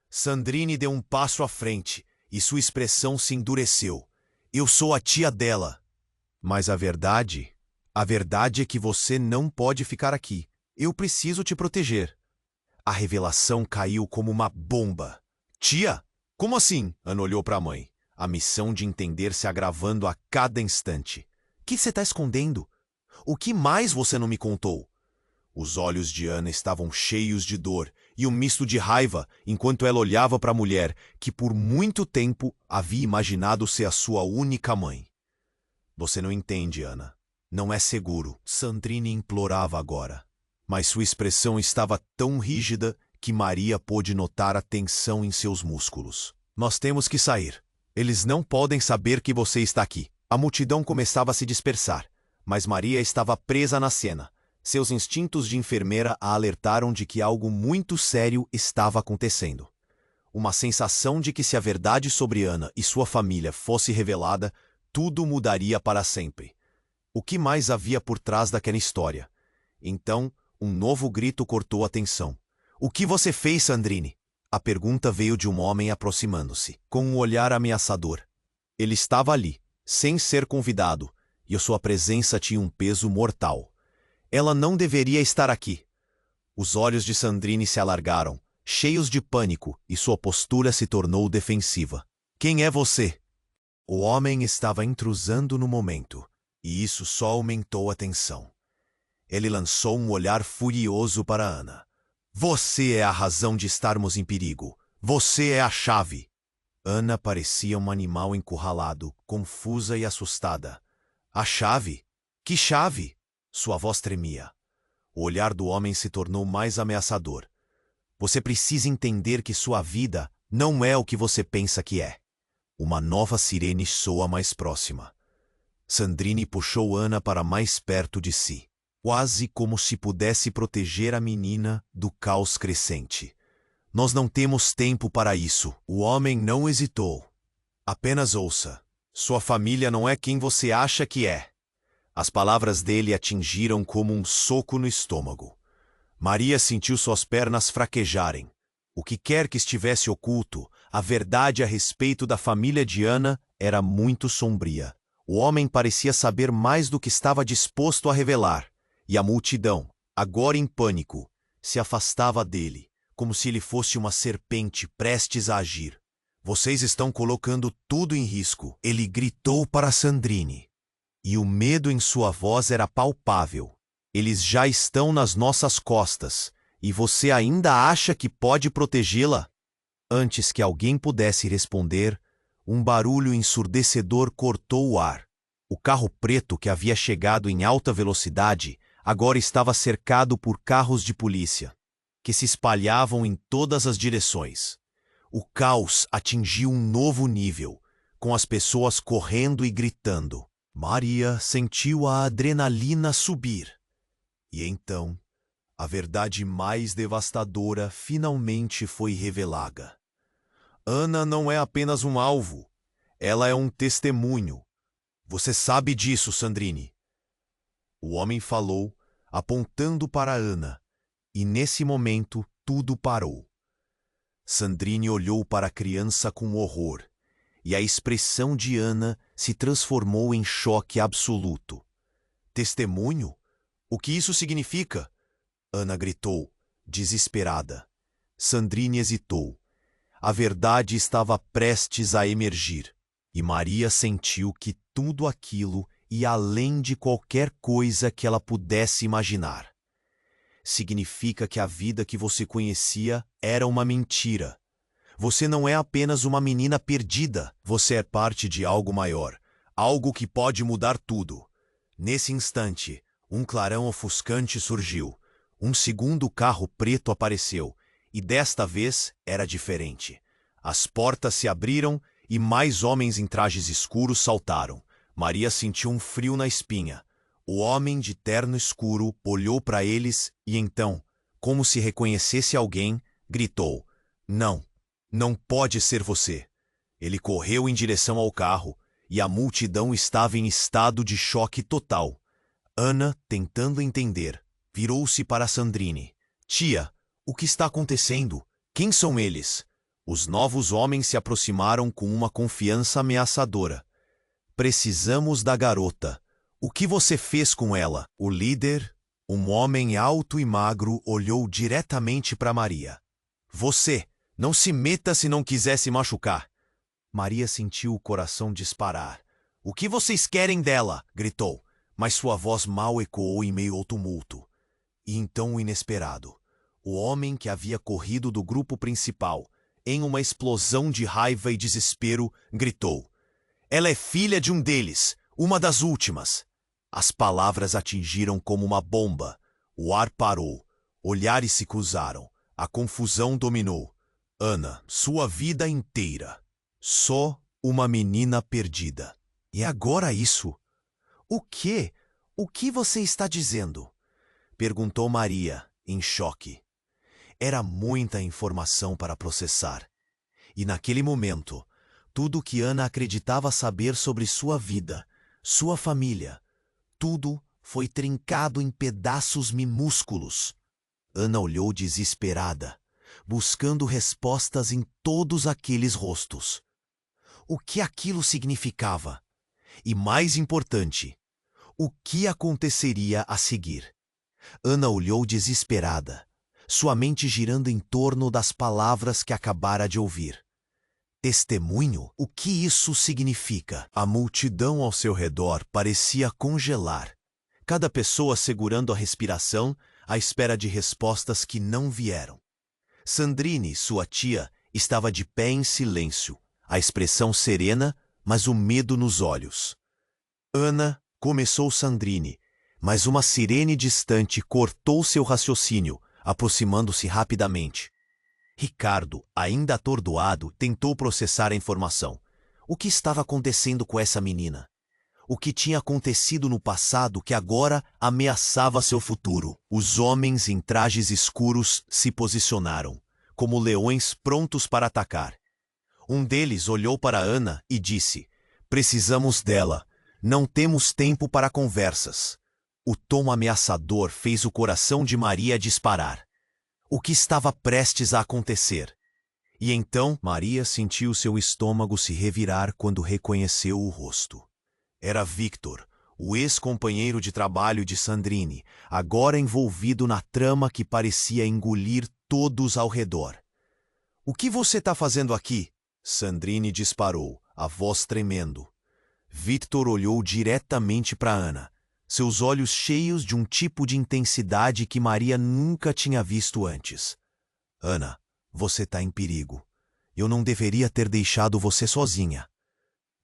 Sandrine deu um passo à frente, e sua expressão se endureceu. Eu sou a tia dela. Mas a verdade é que você não pode ficar aqui. Eu preciso te proteger. A revelação caiu como uma bomba. Tia, Como assim? Ana olhou para a mãe, a missão de entender se agravando a cada instante. Que você está escondendo? O que mais você não me contou? Os olhos de Ana estavam cheios de dor e um misto de raiva enquanto ela olhava para a mulher que por muito tempo havia imaginado ser a sua única mãe. Você não entende, Ana. Não é seguro, Sandrine implorava agora. Mas sua expressão estava tão rígida que Maria pôde notar a tensão em seus músculos. Nós temos que sair. Eles não podem saber que você está aqui. A multidão começava a se dispersar, mas Maria estava presa na cena. Seus instintos de enfermeira a alertaram de que algo muito sério estava acontecendo. Uma sensação de que se a verdade sobre Ana e sua família fosse revelada, tudo mudaria para sempre. O que mais havia por trás daquela história? Então, um novo grito cortou a tensão. O que você fez, Sandrine? A pergunta veio de um homem aproximando-se, com um olhar ameaçador. Ele estava ali, sem ser convidado, e a sua presença tinha um peso mortal. Ela não deveria estar aqui. Os olhos de Sandrine se alargaram, cheios de pânico, e sua postura se tornou defensiva. Quem é você? O homem estava intrusando no momento, e isso só aumentou a tensão. Ele lançou um olhar furioso para Ana. Você é a razão de estarmos em perigo. Você é a chave. Ana parecia um animal encurralado, confusa e assustada. A chave? Que chave? Sua voz tremia. O olhar do homem se tornou mais ameaçador. Você precisa entender que sua vida não é o que você pensa que é. Uma nova sirene soa mais próxima. Sandrine puxou Ana para mais perto de si, quase como se pudesse proteger a menina do caos crescente. Nós não temos tempo para isso. O homem não hesitou. Apenas ouça. Sua família não é quem você acha que é. As palavras dele atingiram como um soco no estômago. Maria sentiu suas pernas fraquejarem. O que quer que estivesse oculto, a verdade a respeito da família de Ana era muito sombria. O homem parecia saber mais do que estava disposto a revelar, e a multidão, agora em pânico, se afastava dele, como se ele fosse uma serpente prestes a agir. Vocês estão colocando tudo em risco, ele gritou para Sandrine. E o medo em sua voz era palpável. Eles já estão nas nossas costas, e você ainda acha que pode protegê-la? Antes que alguém pudesse responder, um barulho ensurdecedor cortou o ar. O carro preto que havia chegado em alta velocidade agora estava cercado por carros de polícia, que se espalhavam em todas as direções. O caos atingiu um novo nível, com as pessoas correndo e gritando. Maria sentiu a adrenalina subir. E então, a verdade mais devastadora finalmente foi revelada. Ana não é apenas um alvo, ela é um testemunho. Você sabe disso, Sandrine. O homem falou, apontando para Ana, e nesse momento tudo parou. Sandrine olhou para a criança com horror, e a expressão de Ana se transformou em choque absoluto. Testemunho? O que isso significa? Ana gritou, desesperada. Sandrine hesitou. A verdade estava prestes a emergir, e Maria sentiu que tudo aquilo ia além de qualquer coisa que ela pudesse imaginar. Significa que a vida que você conhecia era uma mentira. Você não é apenas uma menina perdida, você é parte de algo maior, algo que pode mudar tudo. Nesse instante, um clarão ofuscante surgiu. Um segundo carro preto apareceu, e desta vez era diferente. As portas se abriram e mais homens em trajes escuros saltaram. Maria sentiu um frio na espinha. O homem de terno escuro olhou para eles e então, como se reconhecesse alguém, gritou: Não, não pode ser você. Ele correu em direção ao carro e a multidão estava em estado de choque total. Ana, tentando entender, virou-se para Sandrine. Tia, o que está acontecendo? Quem são eles? Os novos homens se aproximaram com uma confiança ameaçadora. Precisamos da garota. O que você fez com ela? O líder, um homem alto e magro, olhou diretamente para Maria. Você, Não se meta se não quiser se machucar. Maria sentiu o coração disparar. O que vocês querem dela? Gritou, mas sua voz mal ecoou em meio ao tumulto. E então o inesperado. O homem que havia corrido do grupo principal, em uma explosão de raiva e desespero, gritou: Ela é filha de um deles, uma das últimas. As palavras atingiram como uma bomba. O ar parou. Olhares se cruzaram. A confusão dominou. Ana, sua vida inteira. Só uma menina perdida. E agora isso? O quê? O que você está dizendo? Perguntou Maria, em choque. Era muita informação para processar. E naquele momento, tudo o que Ana acreditava saber sobre sua vida, sua família, tudo foi trincado em pedaços minúsculos. Ana olhou desesperada, buscando respostas em todos aqueles rostos. O que aquilo significava? E mais importante, o que aconteceria a seguir? Ana olhou desesperada, sua mente girando em torno das palavras que acabara de ouvir. Testemunho? O que isso significa? A multidão ao seu redor parecia congelar, cada pessoa segurando a respiração à espera de respostas que não vieram. Sandrine, sua tia, estava de pé em silêncio, a expressão serena, mas o medo nos olhos. Ana, começou Sandrine, mas uma sirene distante cortou seu raciocínio, aproximando-se rapidamente. Ricardo, ainda atordoado, tentou processar a informação. O que estava acontecendo com essa menina? O que tinha acontecido no passado que agora ameaçava seu futuro? Os homens em trajes escuros se posicionaram, como leões prontos para atacar. Um deles olhou para Ana e disse: Precisamos dela. Não temos tempo para conversas. O tom ameaçador fez o coração de Maria disparar. O que estava prestes a acontecer? E então Maria sentiu seu estômago se revirar quando reconheceu o rosto. Era Victor, o ex-companheiro de trabalho de Sandrine, agora envolvido na trama que parecia engolir todos ao redor. O que você está fazendo aqui? Sandrine disparou, a voz tremendo. Victor olhou diretamente para Ana, seus olhos cheios de um tipo de intensidade que Maria nunca tinha visto antes. Ana, você está em perigo. Eu não deveria ter deixado você sozinha.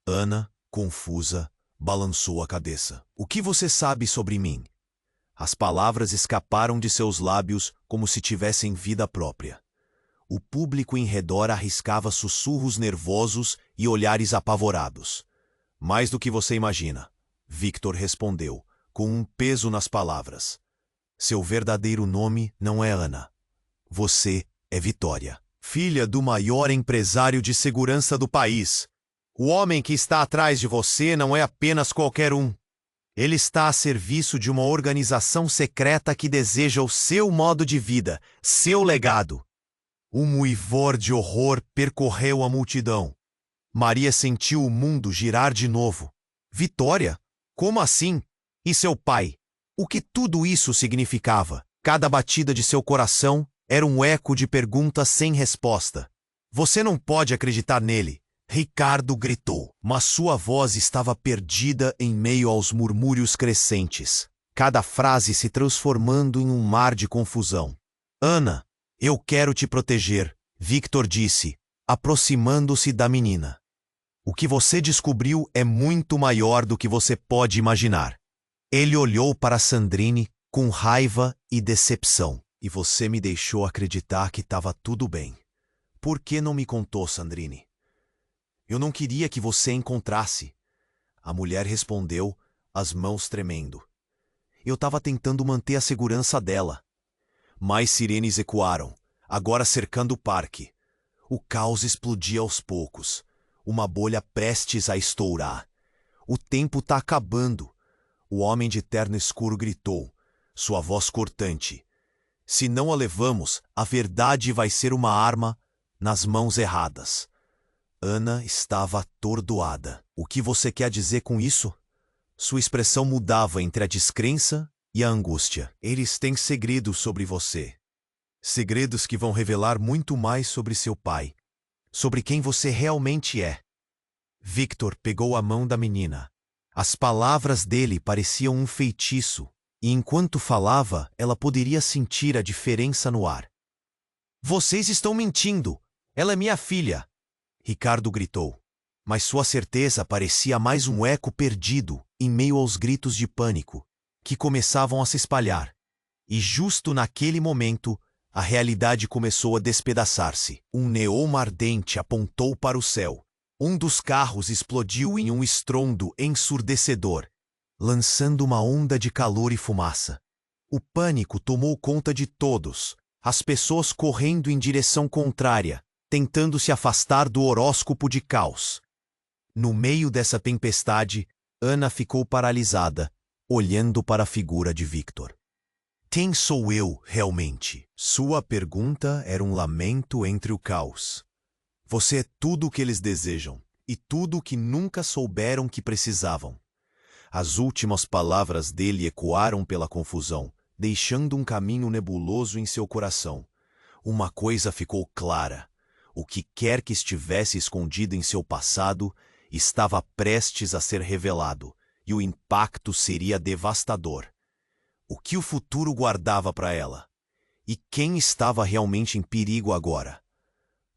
Ana, confusa, balançou a cabeça. O que você sabe sobre mim? As palavras escaparam de seus lábios como se tivessem vida própria. O público em redor arriscava sussurros nervosos e olhares apavorados. Mais do que você imagina, Victor respondeu, com um peso nas palavras. Seu verdadeiro nome não é Ana. Você é Vitória, filha do maior empresário de segurança do país. O homem que está atrás de você não é apenas qualquer um. Ele está a serviço de uma organização secreta que deseja o seu modo de vida, seu legado. Um uivor de horror percorreu a multidão. Maria sentiu o mundo girar de novo. Vitória? Como assim? E seu pai? O que tudo isso significava? Cada batida de seu coração era um eco de perguntas sem resposta. Você não pode acreditar nele, Ricardo gritou, mas sua voz estava perdida em meio aos murmúrios crescentes, cada frase se transformando em um mar de confusão. Ana, eu quero te proteger, Victor disse, aproximando-se da menina. O que você descobriu é muito maior do que você pode imaginar. Ele olhou para Sandrine com raiva e decepção. E você me deixou acreditar que estava tudo bem. Por que não me contou, Sandrine? Eu não queria que você a encontrasse. A mulher respondeu, as mãos tremendo. Eu estava tentando manter a segurança dela. Mais sirenes ecoaram, agora cercando o parque. O caos explodia aos poucos. Uma bolha prestes a estourar. O tempo está acabando. O homem de terno escuro gritou, sua voz cortante. Se não a levamos, a verdade vai ser uma arma nas mãos erradas. Ana estava atordoada. O que você quer dizer com isso? Sua expressão mudava entre a descrença e a angústia. Eles têm segredo sobre você. Segredos que vão revelar muito mais sobre seu pai, sobre quem você realmente é. Victor pegou a mão da menina. As palavras dele pareciam um feitiço, e enquanto falava, ela poderia sentir a diferença no ar. Vocês estão mentindo! Ela é minha filha! Ricardo gritou. Mas sua certeza parecia mais um eco perdido em meio aos gritos de pânico, que começavam a se espalhar. E justo naquele momento, a realidade começou a despedaçar-se. Um neon ardente apontou para o céu. Um dos carros explodiu em um estrondo ensurdecedor, lançando uma onda de calor e fumaça. O pânico tomou conta de todos, as pessoas correndo em direção contrária, tentando se afastar do horóscopo de caos. No meio dessa tempestade, Ana ficou paralisada, olhando para a figura de Victor. Quem sou eu, realmente? Sua pergunta era um lamento entre o caos. Você é tudo o que eles desejam, e tudo o que nunca souberam que precisavam. As últimas palavras dele ecoaram pela confusão, deixando um caminho nebuloso em seu coração. Uma coisa ficou clara: o que quer que estivesse escondido em seu passado estava prestes a ser revelado, e o impacto seria devastador. O que o futuro guardava para ela? E quem estava realmente em perigo agora?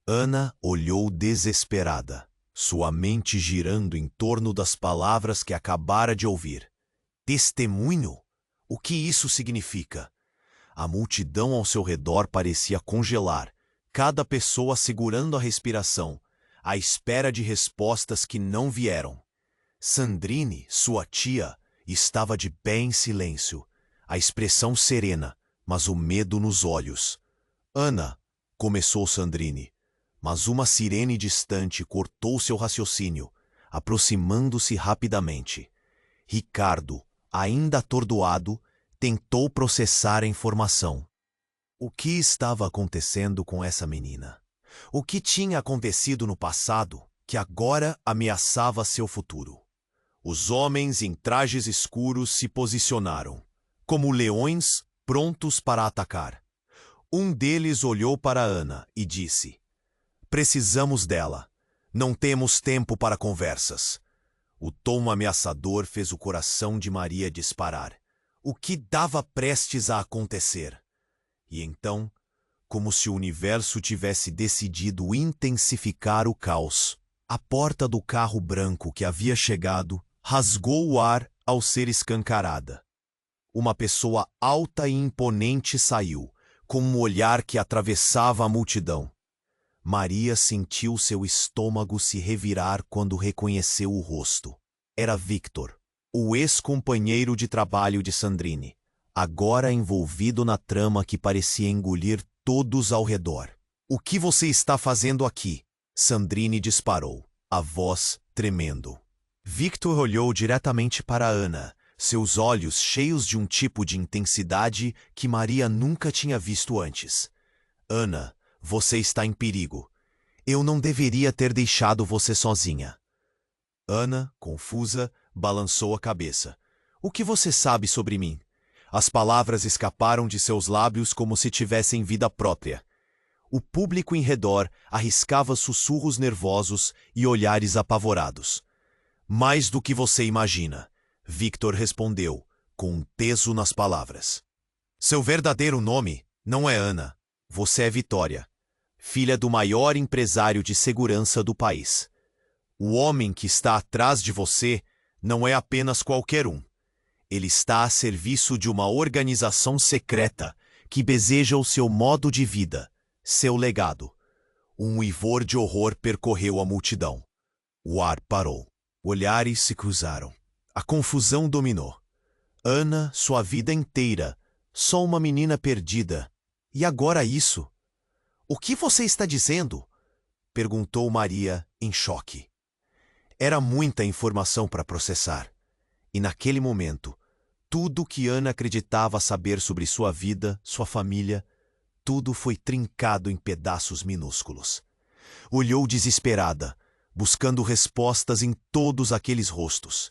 Ana olhou desesperada, sua mente girando em torno das palavras que acabara de ouvir. Testemunho? O que isso significa? A multidão ao seu redor parecia congelar, cada pessoa segurando a respiração, à espera de respostas que não vieram. Sandrine, sua tia, estava de pé em silêncio, a expressão serena, mas o medo nos olhos. Ana, começou Sandrine, mas uma sirene distante cortou seu raciocínio, aproximando-se rapidamente. Ricardo, ainda atordoado, tentou processar a informação. O que estava acontecendo com essa menina? O que tinha acontecido no passado que agora ameaçava seu futuro? Os homens em trajes escuros se posicionaram, como leões prontos para atacar. Um deles olhou para Ana e disse: "Precisamos dela. Não temos tempo para conversas." O tom ameaçador fez o coração de Maria disparar. O que dava prestes a acontecer? E então, como se o universo tivesse decidido intensificar o caos, a porta do carro branco que havia chegado rasgou o ar ao ser escancarada. Uma pessoa alta e imponente saiu, com um olhar que atravessava a multidão. Maria sentiu seu estômago se revirar quando reconheceu o rosto. Era Victor, o ex-companheiro de trabalho de Sandrine, agora envolvido na trama que parecia engolir todos ao redor. "O que você está fazendo aqui?" Sandrine disparou, a voz tremendo. Victor olhou diretamente para Ana, seus olhos cheios de um tipo de intensidade que Maria nunca tinha visto antes. "Ana, você está em perigo. Eu não deveria ter deixado você sozinha." Ana, confusa, balançou a cabeça. "O que você sabe sobre mim?" As palavras escaparam de seus lábios como se tivessem vida própria. O público em redor arriscava sussurros nervosos e olhares apavorados. "Mais do que você imagina," Victor respondeu, com um peso nas palavras. "Seu verdadeiro nome não é Ana. Você é Vitória, filha do maior empresário de segurança do país. O homem que está atrás de você não é apenas qualquer um. Ele está a serviço de uma organização secreta que deseja o seu modo de vida, seu legado." Um uivor de horror percorreu a multidão. O ar parou. Olhares se cruzaram. A confusão dominou. Ana, sua vida inteira, só uma menina perdida. E agora isso? "O que você está dizendo?" perguntou Maria, em choque. Era muita informação para processar. E naquele momento, tudo que Ana acreditava saber sobre sua vida, sua família, tudo foi trincado em pedaços minúsculos. Olhou desesperada, buscando respostas em todos aqueles rostos.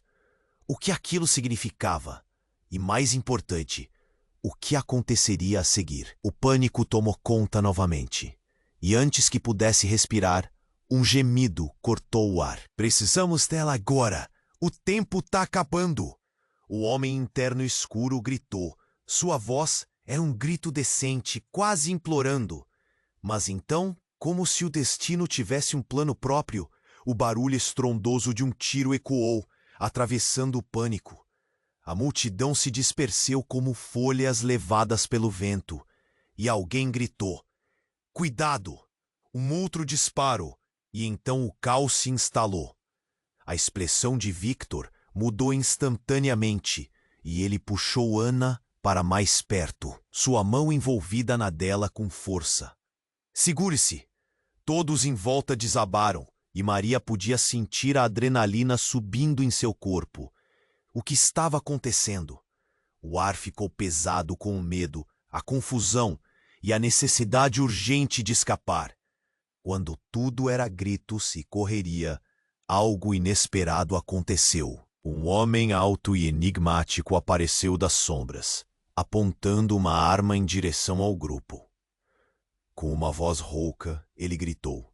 O que aquilo significava? E mais importante, o que aconteceria a seguir. O pânico tomou conta novamente. E antes que pudesse respirar, um gemido cortou o ar. Precisamos dela agora! O tempo tá acabando! O homem interno escuro gritou. Sua voz era um grito decente, quase implorando. Mas então, como se o destino tivesse um plano próprio, o barulho estrondoso de um tiro ecoou, atravessando o pânico. A multidão se dispersou como folhas levadas pelo vento, e alguém gritou: "Cuidado!" Um outro disparo, e então o caos se instalou. A expressão de Victor mudou instantaneamente, e ele puxou Ana para mais perto, sua mão envolvida na dela com força. "Segure-se!" Todos em volta desabaram, e Maria podia sentir a adrenalina subindo em seu corpo. O que estava acontecendo? O ar ficou pesado com o medo, a confusão e a necessidade urgente de escapar. Quando tudo era gritos e correria, algo inesperado aconteceu. Um homem alto e enigmático apareceu das sombras, apontando uma arma em direção ao grupo. Com uma voz rouca, ele gritou: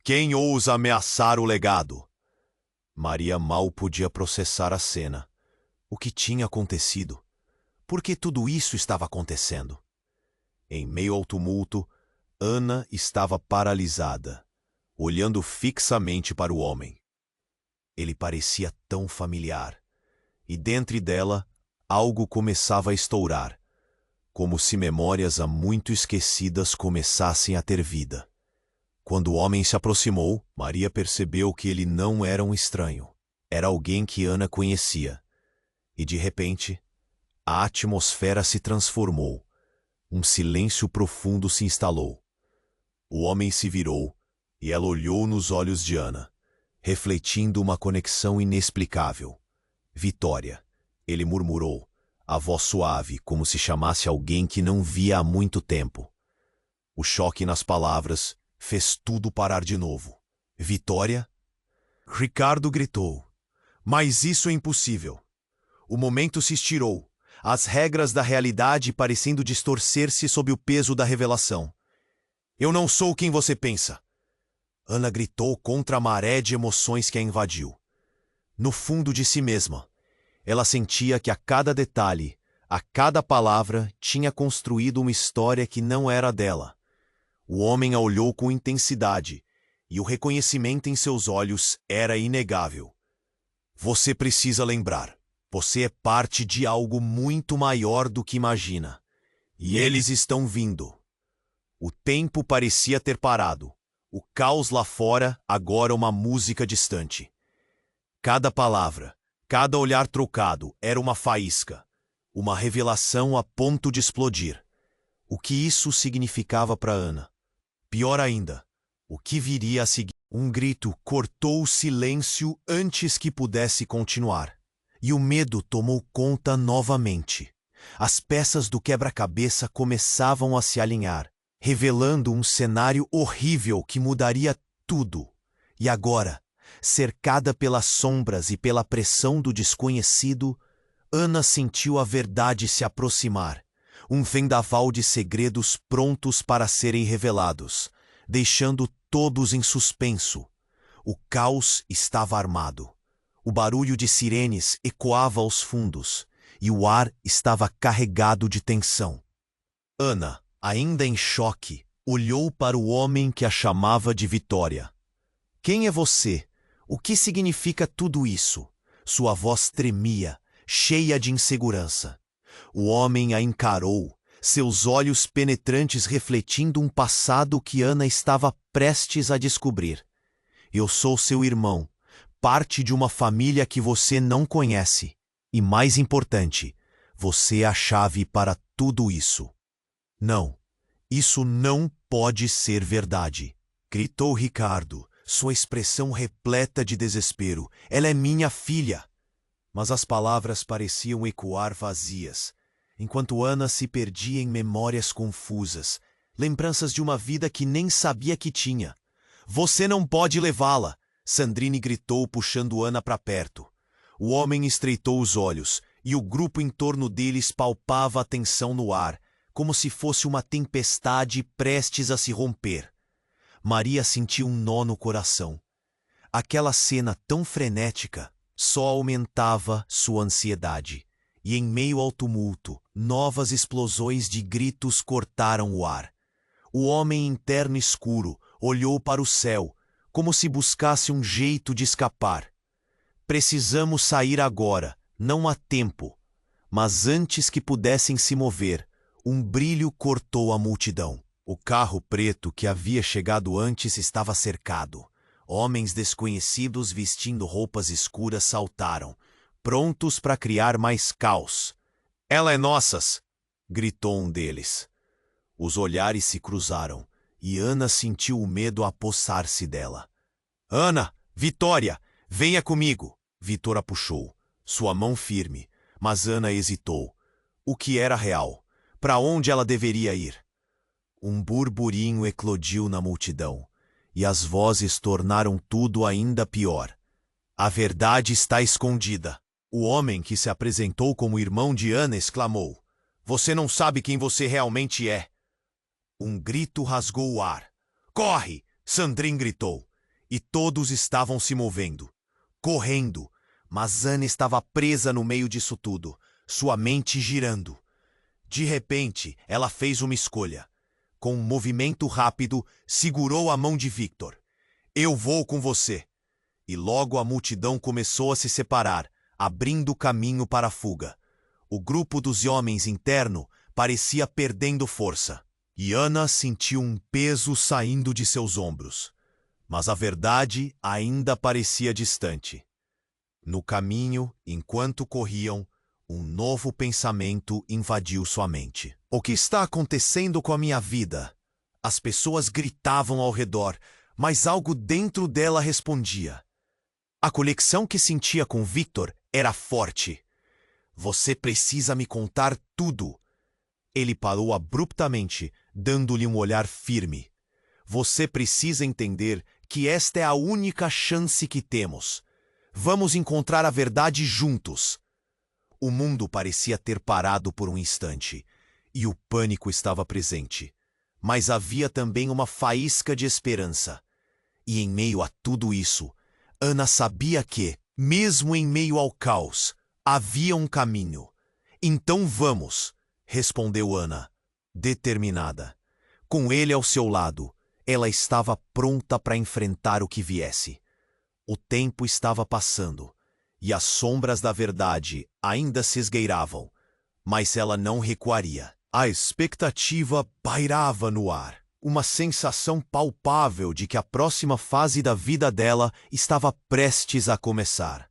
"Quem ousa ameaçar o legado?" Maria mal podia processar a cena. O que tinha acontecido? Por que tudo isso estava acontecendo? Em meio ao tumulto, Ana estava paralisada, olhando fixamente para o homem. Ele parecia tão familiar, e dentro dela algo começava a estourar, como se memórias há muito esquecidas começassem a ter vida. Quando o homem se aproximou, Maria percebeu que ele não era um estranho. Era alguém que Ana conhecia. E de repente, a atmosfera se transformou. Um silêncio profundo se instalou. O homem se virou, e ela olhou nos olhos de Ana, refletindo uma conexão inexplicável. "Vitória", ele murmurou, a voz suave, como se chamasse alguém que não via há muito tempo. O choque nas palavras fez tudo parar de novo. "Vitória?" Ricardo gritou. "Mas isso é impossível." O momento se estirou, as regras da realidade parecendo distorcer-se sob o peso da revelação. "Eu não sou quem você pensa." Ana gritou contra a maré de emoções que a invadiu. No fundo de si mesma, ela sentia que a cada detalhe, a cada palavra, tinha construído uma história que não era dela. O homem a olhou com intensidade, e o reconhecimento em seus olhos era inegável. "Você precisa lembrar. Você é parte de algo muito maior do que imagina. E eles estão vindo." O tempo parecia ter parado. O caos lá fora, agora uma música distante. Cada palavra, cada olhar trocado era uma faísca, uma revelação a ponto de explodir. O que isso significava para Ana? Pior ainda, o que viria a seguir? Um grito cortou o silêncio antes que pudesse continuar. E o medo tomou conta novamente. As peças do quebra-cabeça começavam a se alinhar, revelando um cenário horrível que mudaria tudo. E agora, cercada pelas sombras e pela pressão do desconhecido, Ana sentiu a verdade se aproximar. Um vendaval de segredos prontos para serem revelados, deixando todos em suspenso. O caos estava armado. O barulho de sirenes ecoava aos fundos, e o ar estava carregado de tensão. Ana, ainda em choque, olhou para o homem que a chamava de Vitória. "Quem é você? O que significa tudo isso?" Sua voz tremia, cheia de insegurança. O homem a encarou, seus olhos penetrantes refletindo um passado que Ana estava prestes a descobrir. "Eu sou seu irmão, parte de uma família que você não conhece. E mais importante, você é a chave para tudo isso." "Não, isso não pode ser verdade", gritou Ricardo, sua expressão repleta de desespero. "Ela é minha filha." Mas as palavras pareciam ecoar vazias, enquanto Ana se perdia em memórias confusas, lembranças de uma vida que nem sabia que tinha. "Você não pode levá-la!" Sandrine gritou, puxando Ana para perto. O homem estreitou os olhos, e o grupo em torno deles palpava a tensão no ar, como se fosse uma tempestade prestes a se romper. Maria sentiu um nó no coração. Aquela cena tão frenética só aumentava sua ansiedade, e em meio ao tumulto, novas explosões de gritos cortaram o ar. O homem em terno escuro olhou para o céu, como se buscasse um jeito de escapar. Precisamos sair agora, não há tempo. Mas antes que pudessem se mover, um brilho cortou a multidão. O carro preto que havia chegado antes estava cercado. Homens desconhecidos vestindo roupas escuras saltaram, prontos para criar mais caos. "Ela é nossas!" gritou um deles. Os olhares se cruzaram, e Ana sentiu o medo apossar-se dela. "Ana! Vitória! Venha comigo!" Vitor a puxou, sua mão firme, mas Ana hesitou. O que era real? Para onde ela deveria ir? Um burburinho eclodiu na multidão, e as vozes tornaram tudo ainda pior. "A verdade está escondida." O homem que se apresentou como irmão de Ana exclamou: "Você não sabe quem você realmente é." Um grito rasgou o ar. "Corre!" Sandrine gritou. E todos estavam se movendo, correndo, mas Ana estava presa no meio disso tudo, sua mente girando. De repente, ela fez uma escolha. Com um movimento rápido, segurou a mão de Victor. "Eu vou com você." E logo a multidão começou a se separar, abrindo caminho para a fuga. O grupo dos homens interno parecia perdendo força. E Ana sentiu um peso saindo de seus ombros. Mas a verdade ainda parecia distante. No caminho, enquanto corriam, um novo pensamento invadiu sua mente. "O que está acontecendo com a minha vida?" As pessoas gritavam ao redor, mas algo dentro dela respondia. A conexão que sentia com Victor era forte. "Você precisa me contar tudo." Ele parou abruptamente, dando-lhe um olhar firme. "Você precisa entender que esta é a única chance que temos. Vamos encontrar a verdade juntos." O mundo parecia ter parado por um instante, e o pânico estava presente. Mas havia também uma faísca de esperança. E em meio a tudo isso, Ana sabia que, mesmo em meio ao caos, havia um caminho. "Então vamos," respondeu Ana, determinada. Com ele ao seu lado, ela estava pronta para enfrentar o que viesse. O tempo estava passando, e as sombras da verdade ainda se esgueiravam, mas ela não recuaria. A expectativa pairava no ar, uma sensação palpável de que a próxima fase da vida dela estava prestes a começar.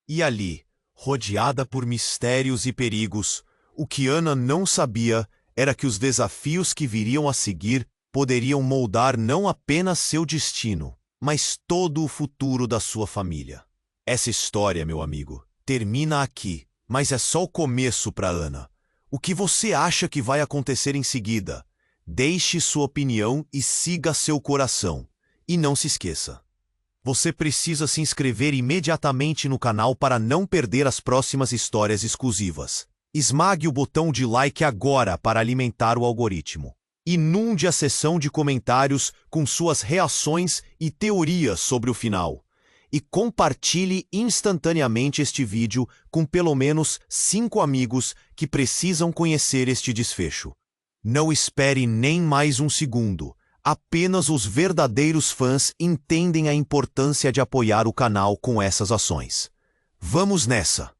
E ali, rodeada por mistérios e perigos, o que Ana não sabia era que os desafios que viriam a seguir poderiam moldar não apenas seu destino, mas todo o futuro da sua família. Essa história, meu amigo, termina aqui, mas é só o começo para Ana. O que você acha que vai acontecer em seguida? Deixe sua opinião e siga seu coração. E não se esqueça, você precisa se inscrever imediatamente no canal para não perder as próximas histórias exclusivas. Esmague o botão de like agora para alimentar o algoritmo. Inunde a seção de comentários com suas reações e teorias sobre o final. E compartilhe instantaneamente este vídeo com pelo menos 5 amigos que precisam conhecer este desfecho. Não espere nem mais um segundo. Apenas os verdadeiros fãs entendem a importância de apoiar o canal com essas ações. Vamos nessa!